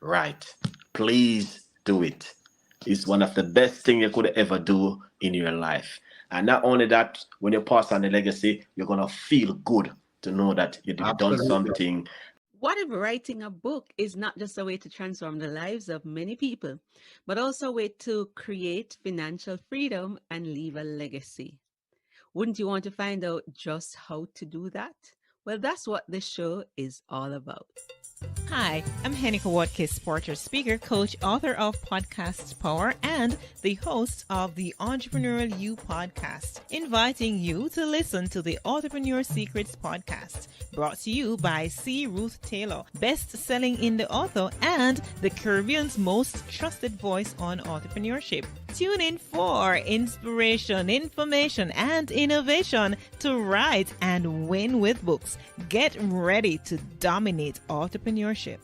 Right. Please do it. It's one of the best things you could ever do in your life. And not only that, when you pass on the legacy, you're going to feel good to know that you've done Absolutely. something. What if writing a book is not just a way to transform the lives of many people, but also a way to create financial freedom and leave a legacy? Wouldn't you want to find out just how to do that? Well, that's what this show is all about. Hi, I'm Henika Watkins, Porter, speaker, coach, author of Podcast Power, and the host of the Entrepreneurial You podcast, inviting you to listen to the Authorpreneur Secrets podcast, brought to you by C. Ruth Taylor, best-selling indie author and the Caribbean's most trusted voice on entrepreneurship. Tune in for inspiration, information, and innovation to write and win with books. Get ready to dominate entrepreneurship.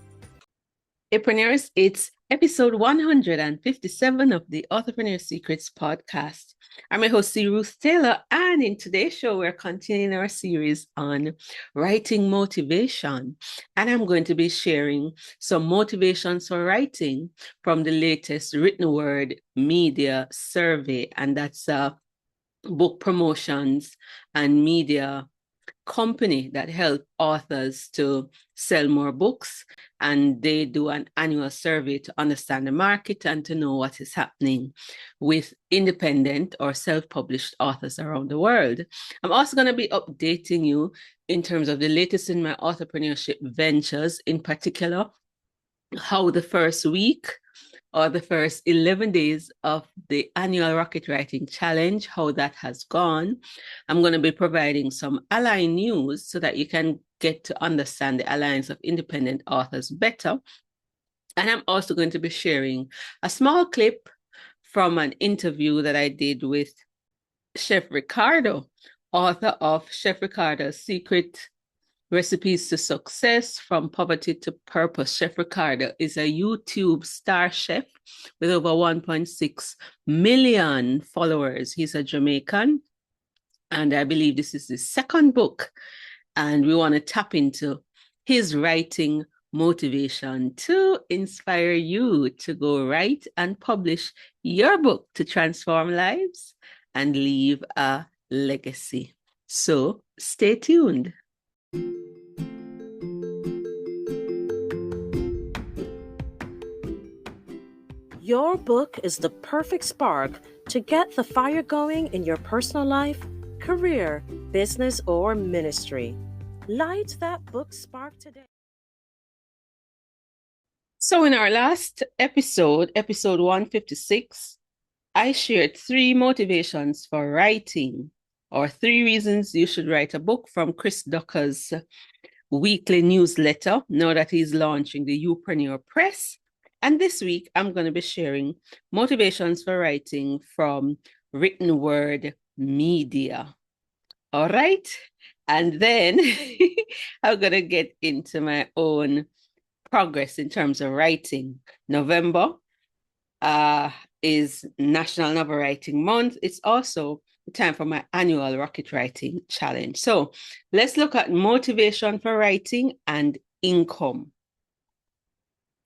Entrepreneurs, it's episode 157 of the Authorpreneur Secrets podcast. I'm your host, Ruth Taylor, and in today's show, we're continuing our series on writing motivation. And I'm going to be sharing some motivations for writing from the latest written word media survey, and that's book promotions and media company that help authors to sell more books, and they do an annual survey to understand the market and to know what is happening with independent or self-published authors around the world. I'm also going to be updating you in terms of the latest in my entrepreneurship ventures, in particular how the first week or the first 11 days of the annual Rocket Writing Challenge, how that has gone. I'm going to be providing some Align news so that you can get to understand the Alliance of Independent Authors better. And I'm also going to be sharing a small clip from an interview that I did with Chef Ricardo, author of Chef Ricardo's Secret Recipes to Success, From Poverty to Purpose. Chef Ricardo is a YouTube star chef with over 1.6 million followers. He's a Jamaican, and I believe this is his second book. And we want to tap into his writing motivation to inspire you to go write and publish your book to transform lives and leave a legacy. So stay tuned. Your book is the perfect spark to get the fire going in your personal life, career, business, or ministry. Light that book spark today. So in our last episode, episode 156, I shared 3 motivations for writing, or 3 reasons you should write a book, from Chris Ducker's weekly newsletter, now that he's launching the Youpreneur Press. And this week, I'm going to be sharing motivations for writing from written word media. All right. And then I'm going to get into my own progress in terms of writing. November is National Novel Writing Month. It's also the time for my annual Rocket Writing Challenge. So let's look at motivation for writing and income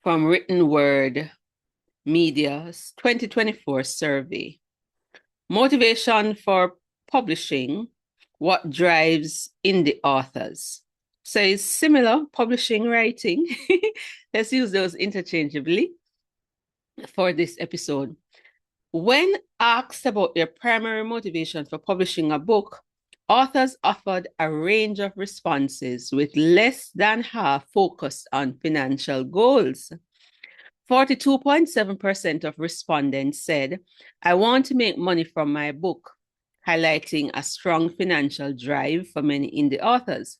from written word media's 2024 survey. Motivation for publishing, what drives indie authors. So it's similar, publishing, writing. Let's use those interchangeably for this episode. When asked about their primary motivation for publishing a book, authors offered a range of responses, with less than half focused on financial goals. 42.7% of respondents said, I want to make money from my book, highlighting a strong financial drive for many indie authors.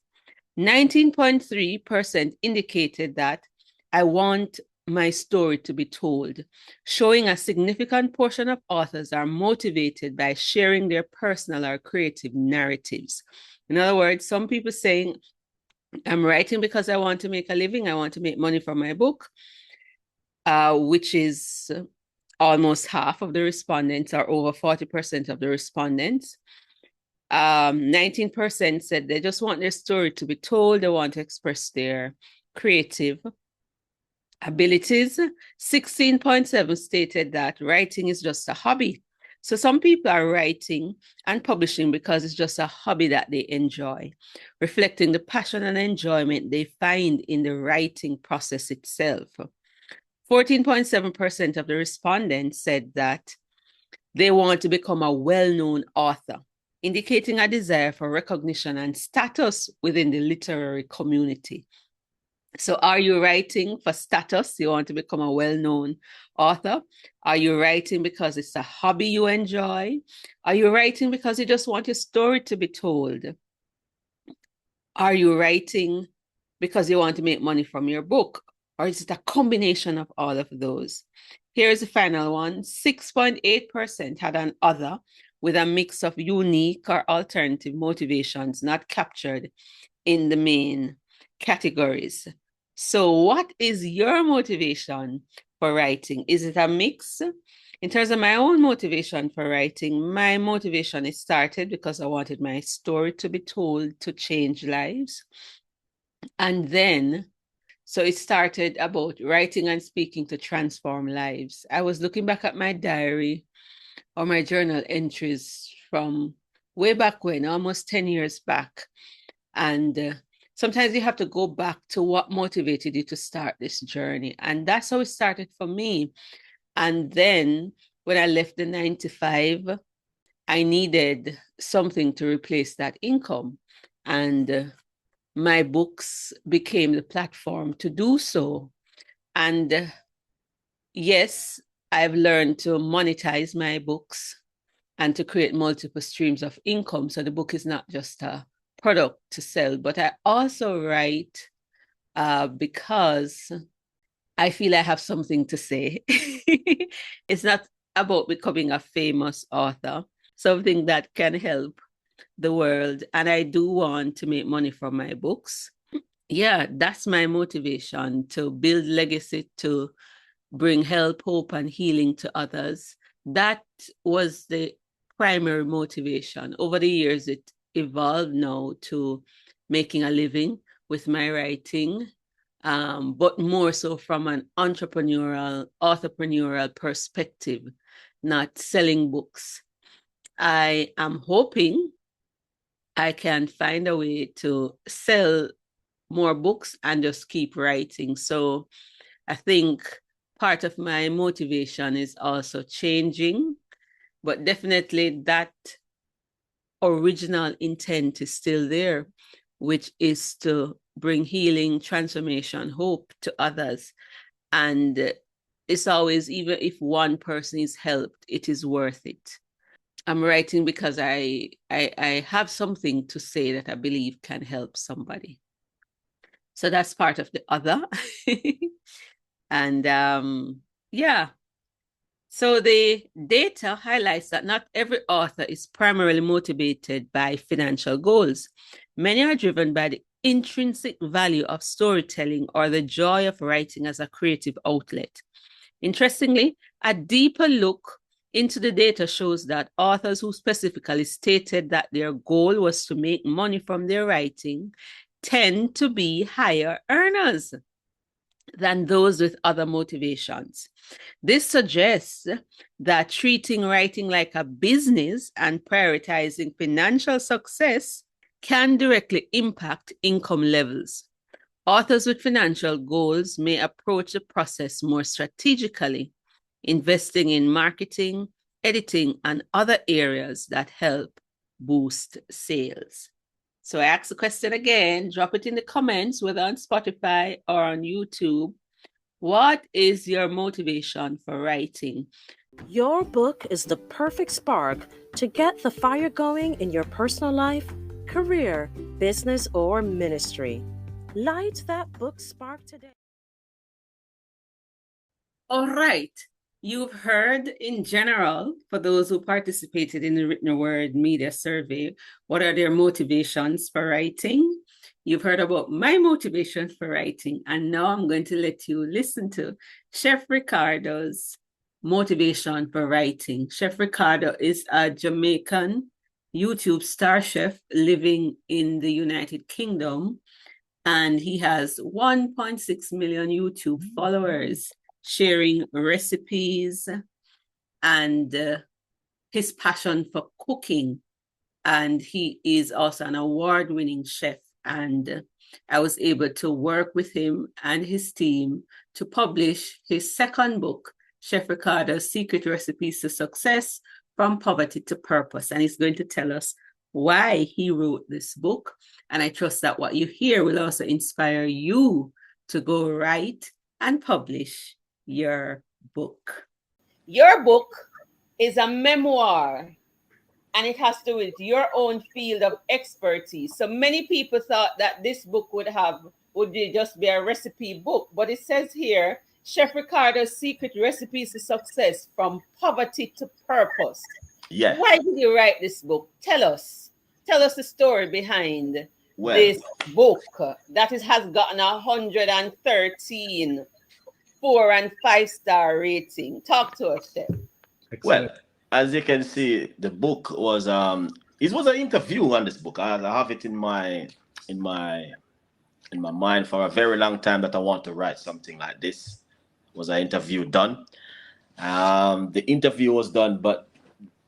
19.3% indicated that I want my story to be told, showing a significant portion of authors are motivated by sharing their personal or creative narratives. In other words, some people saying, I'm writing because I want to make a living, I want to make money from my book, which is almost half of the respondents, or over 40% of the respondents. 19% said they just want their story to be told, they want to express their creative Abilities, 16.7 stated that writing is just a hobby. So some people are writing and publishing because it's just a hobby that they enjoy, reflecting the passion and enjoyment they find in the writing process itself. 14.7% of the respondents said that they want to become a well-known author, indicating a desire for recognition and status within the literary community. So are you writing for status? You want to become a well-known author? Are you writing because it's a hobby you enjoy? Are you writing because you just want your story to be told? Are you writing because you want to make money from your book? Or is it a combination of all of those? Here's the final one. 6.8% had an other with a mix of unique or alternative motivations not captured in the main categories. So what is your motivation for writing? Is it a mix? In terms of my own motivation for writing, my motivation is started because I wanted my story to be told to change lives. And then, so it started about writing and speaking to transform lives. I was looking back at my diary or my journal entries from way back when, almost 10 years back. And sometimes you have to go back to what motivated you to start this journey. And that's how it started for me. And then when I left the 9 to 5, I needed something to replace that income. And my books became the platform to do so. And yes, I've learned to monetize my books and to create multiple streams of income. So the book is not just a product to sell, but I also write because I feel I have something to say. It's not about becoming a famous author, something that can help the world. And I do want to make money from my books. Yeah, that's my motivation, to build legacy, to bring help, hope, and healing to others. That was the primary motivation. Over the years, it evolved now to making a living with my writing, but more so from an authorpreneurial perspective, not selling books. I am hoping I can find a way to sell more books and just keep writing. So I think part of my motivation is also changing, but definitely that original intent is still there, which is to bring healing, transformation, hope to others. And it's always, even if one person is helped, it is worth it. I'm writing because I have something to say that I believe can help somebody. So that's part of the other. And yeah. So the data highlights that not every author is primarily motivated by financial goals. Many are driven by the intrinsic value of storytelling or the joy of writing as a creative outlet. Interestingly, a deeper look into the data shows that authors who specifically stated that their goal was to make money from their writing tend to be higher earners than those with other motivations. This suggests that treating writing like a business and prioritizing financial success can directly impact income levels. Authors with financial goals may approach the process more strategically, investing in marketing, editing, and other areas that help boost sales. So I ask the question again, drop it in the comments, whether on Spotify or on YouTube. What is your motivation for writing? Your book is the perfect spark to get the fire going in your personal life, career, business, or ministry. Light that book spark today. All right. You've heard in general, for those who participated in the Written Word Media Survey, what are their motivations for writing? You've heard about my motivation for writing, and now I'm going to let you listen to Chef Ricardo's motivation for writing. Chef Ricardo is a Jamaican YouTube star chef living in the United Kingdom, And he has 1.6 million YouTube followers sharing recipes and his passion for cooking. And he is also an award-winning chef. And I was able to work with him and his team to publish his second book, Chef Ricardo's Secret Recipes to Success, From Poverty to Purpose. And he's going to tell us why he wrote this book. And I trust that what you hear will also inspire you to go write and publish your book. Your book is a memoir, and it has to do with your own field of expertise. So many people thought that this book would just be a recipe book, but it says here, Chef Ricardo's Secret Recipes to Success, From Poverty to Purpose. Yeah. Why did you write this book? Tell us the story behind this book that has gotten 113 4 and 5 star rating. Talk to us, Chef. Well, as you can see, the book was it was an interview on this book. I have it in my mind for a very long time that I want to write something like this. It was an interview done. The interview was done, but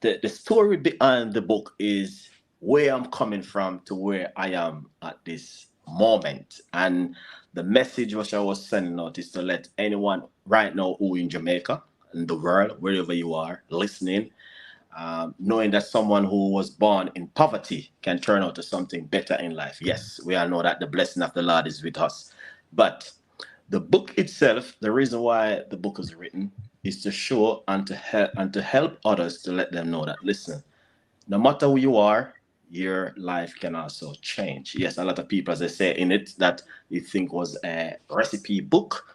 the story behind the book is where I'm coming from to where I am at this moment. And the message which I was sending out is to let anyone right now who in Jamaica, in the world, wherever you are, listening, knowing that someone who was born in poverty can turn out to something better in life. Yes, we all know that the blessing of the Lord is with us. But the book itself, the reason why the book is written is to show and to help others, to let them know that, listen, no matter who you are, your life can also change. Yes, a lot of people, as I say in it, that you think was a recipe book,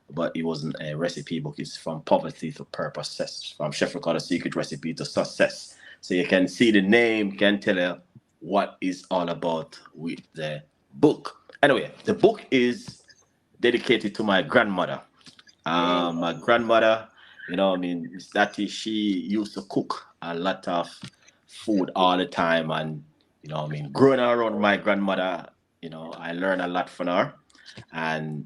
but it wasn't a recipe book. It's From Poverty to Purpose, from Chef Ricardo's Secret Recipe to Success. So you can see the name, can tell you what is all about with the book. Anyway, the book is dedicated to my grandmother. My grandmother, Miss Dati, she used to cook a lot of food all the time. And, growing around my grandmother, I learned a lot from her. And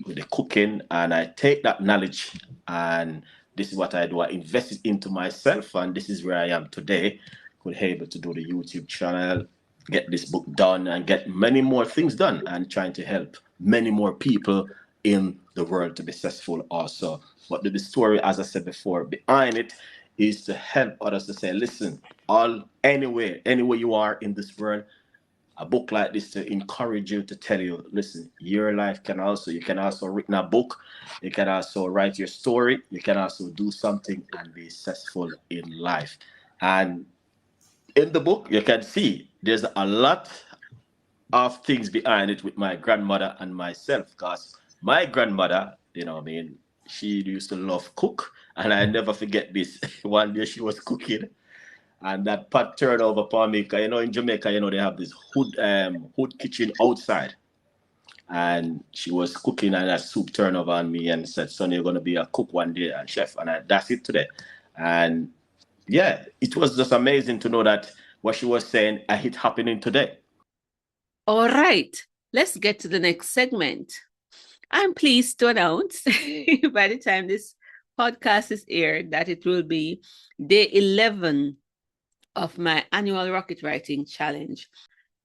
with the cooking, and I take that knowledge, and this is what I do. I invest it into myself, and this is where I am today. Could be able to do the YouTube channel, get this book done, and get many more things done, and trying to help many more people in the world to be successful also. But the story, as I said before, behind it is to help others to say, listen, anywhere you are in this world, a book like this to encourage you, to tell you, listen, your life you can also write a book, you can also write your story, you can also do something and be successful in life. And in the book, you can see there's a lot of things behind it with my grandmother and myself, because my grandmother, she used to love cook, and I never forget this. One day she was cooking, and that pot turned over upon me. Because, in Jamaica, they have this hood kitchen outside. And she was cooking, and that soup turned over on me and said, son, you're going to be a cook one day, and chef. And that's it today. And yeah, it was just amazing to know that what she was saying, it happening today. All right, let's get to the next segment. I'm pleased to announce by the time this podcast is aired that it will be day 11 of my annual Rocket Writing Challenge.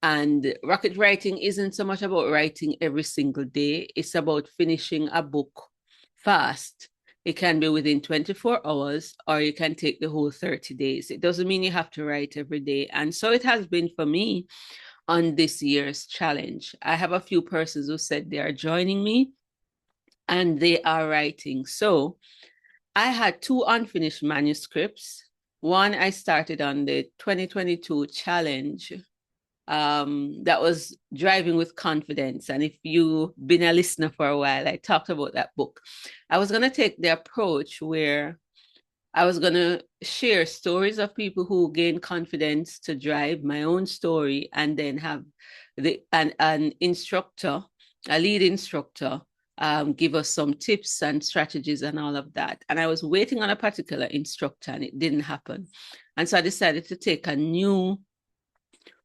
And Rocket Writing isn't so much about writing every single day. It's about finishing a book fast. It can be within 24 hours, or you can take the whole 30 days. It doesn't mean you have to write every day. And so it has been for me on this year's challenge. I have a few persons who said they are joining me and they are writing. So I had 2 unfinished manuscripts. One I started on the 2022 challenge that was Driving with Confidence. And if you've been a listener for a while, I talked about that book. I was going to take the approach where I was going to share stories of people who gain confidence to drive, my own story, and then have an instructor, a lead instructor, give us some tips and strategies and all of that. And I was waiting on a particular instructor, and it didn't happen. And so I decided to take a new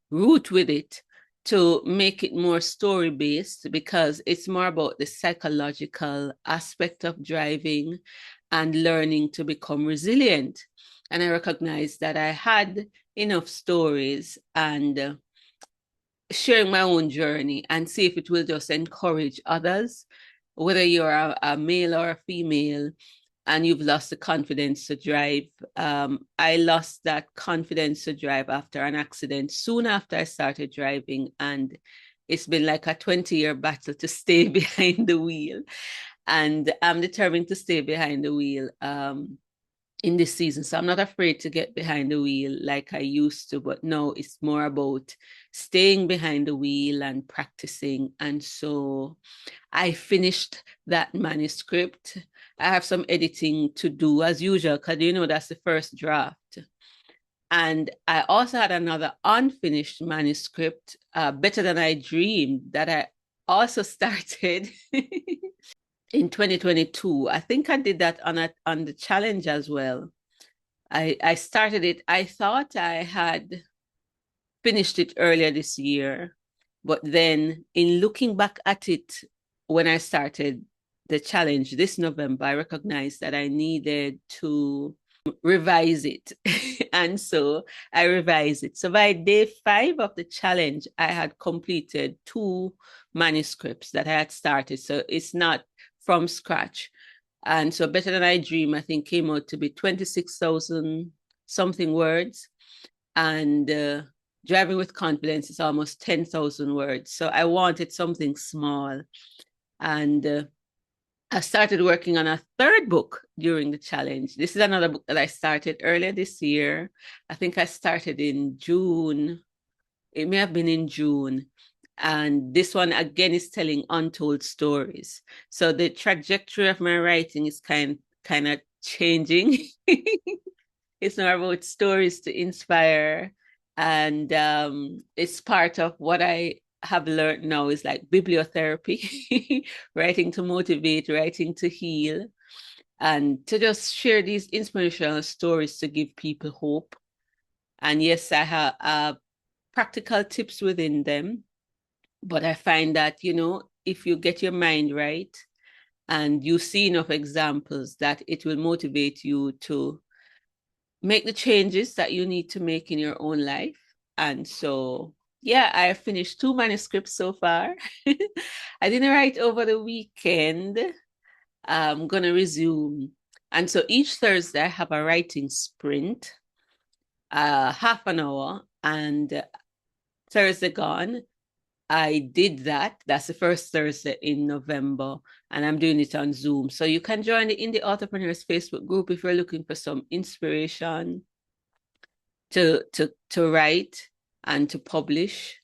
route with it, to make it more story-based, because it's more about the psychological aspect of driving and learning to become resilient. And I recognized that I had enough stories and sharing my own journey and see if it will just encourage others, whether you're a male or a female, and you've lost the confidence to drive. I lost that confidence to drive after an accident soon after I started driving. And it's been like a 20-year battle to stay behind the wheel. And I'm determined to stay behind the wheel in this season. So I'm not afraid to get behind the wheel like I used to, but no, it's more about staying behind the wheel and practicing. And so I finished that manuscript. I have some editing to do as usual, because that's the first draft. And I also had another unfinished manuscript, Better Than I Dreamed, that I also started in 2022. I think I did that on the challenge as well. I started it. I thought I had finished it earlier this year, but then in looking back at it when I started the challenge this November, I recognized that I needed to revise it. And so I revised it. So by day 5 of the challenge, I had completed 2 manuscripts that I had started. So it's not from scratch. And so Better Than I Dream, I think, came out to be 26,000 something words. And Driving with Confidence is almost 10,000 words. So I wanted something small. And I started working on a 3rd book during the challenge. This is another book that I started earlier this year. I think I started in June. It may have been in June. And this one, again, is telling untold stories. So the trajectory of my writing is kind of changing. It's more about stories to inspire. And it's part of what I have learned now is like bibliotherapy, writing to motivate, writing to heal, and to just share these inspirational stories to give people hope. And yes, I have practical tips within them, but I find that, if you get your mind right and you see enough examples, that it will motivate you to make the changes that you need to make in your own life. And so, yeah, I finished 2 manuscripts so far. I didn't write over the weekend. I'm going to resume. And so each Thursday I have a writing sprint, half an hour. And Thursday gone, I did that. That's the first Thursday in November. And I'm doing it on Zoom. So you can join in the Authorpreneurs Facebook group if you're looking for some inspiration to write and to publish.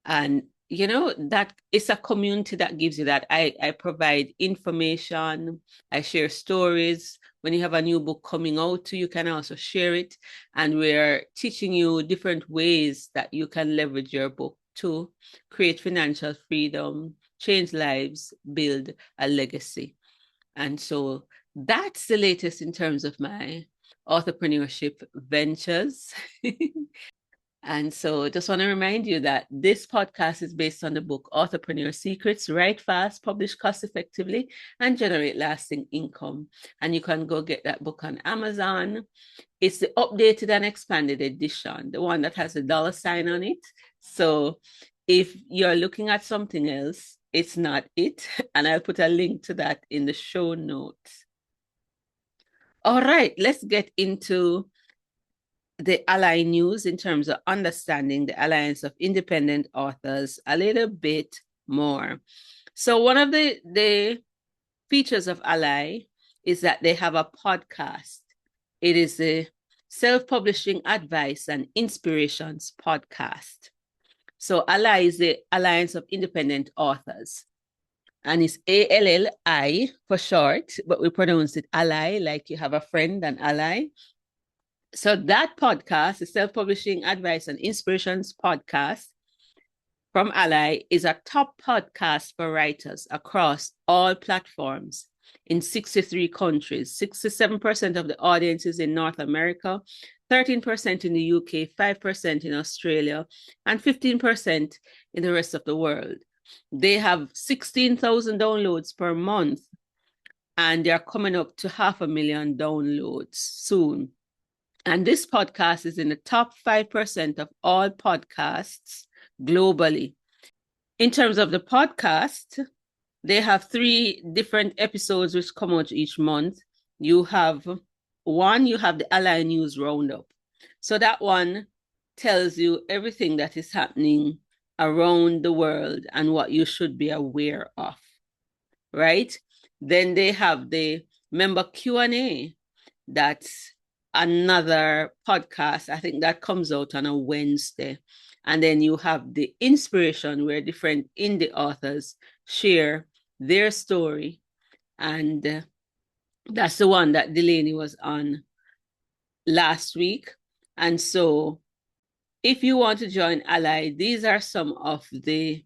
And that it's a community that gives you that. I provide information, I share stories. When you have a new book coming out too, you can also share it. And we're teaching you different ways that you can leverage your book to create financial freedom, change lives, build a legacy. And so that's the latest in terms of my authorpreneurship ventures. And so just want to remind you that this podcast is based on the book Authorpreneur Secrets, Write Fast, Publish Cost Effectively, and Generate Lasting Income. And you can go get that book on Amazon. It's the updated and expanded edition, the one that has the $sign on it. So if you're looking at something else, it's not it. And I'll put a link to that in the show notes. All right, let's get into the Ally news in terms of understanding the Alliance of Independent Authors a little bit more. So one of the features of Ally is that they have a podcast. It is the Self-Publishing Advice and Inspirations podcast. So Ally is the Alliance of Independent Authors. And it's ALLI for short, but we pronounce it Ally, like you have a friend, an ally. So that podcast, the Self-Publishing Advice and Inspirations podcast from Ally, is a top podcast for writers across all platforms. in 63 countries. 67% of the audience is in North America, 13% in the UK, 5% in Australia, and 15% in the rest of the world. They have 16,000 downloads per month, and they're coming up to 500,000 downloads soon. And this podcast is in the top 5% of all podcasts globally. In terms of the podcast, they have 3 different episodes which come out each month. You have the Ally News Roundup. So that one tells you everything that is happening around the world and what you should be aware of, right? Then they have the member Q&A. That's another podcast. I think that comes out on a Wednesday. And then you have the inspiration, where different indie authors share their story. And that's the one that Delaney was on last week. And so if you want to join Ally, these are some of the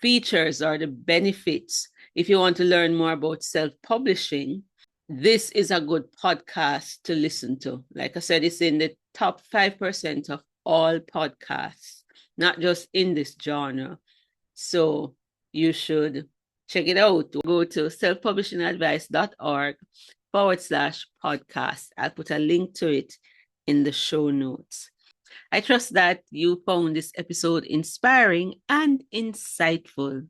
features or the benefits. If you want to learn more about self-publishing, this is a good podcast to listen to. Like I said, it's in the top 5% of all podcasts, not just in this genre. So you should check it out. Go to selfpublishingadvice.org/podcast. I'll put a link to it in the show notes. I trust that you found this episode inspiring and insightful.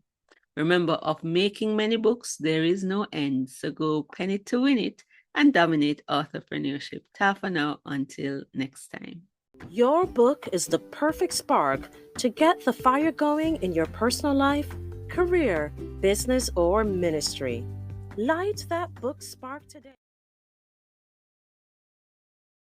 Remember, of making many books, there is no end. So go pen it to win it and dominate authorpreneurship. Ta for now, until next time. Your book is the perfect spark to get the fire going in your personal life, career, business, or ministry. Light that book spark today.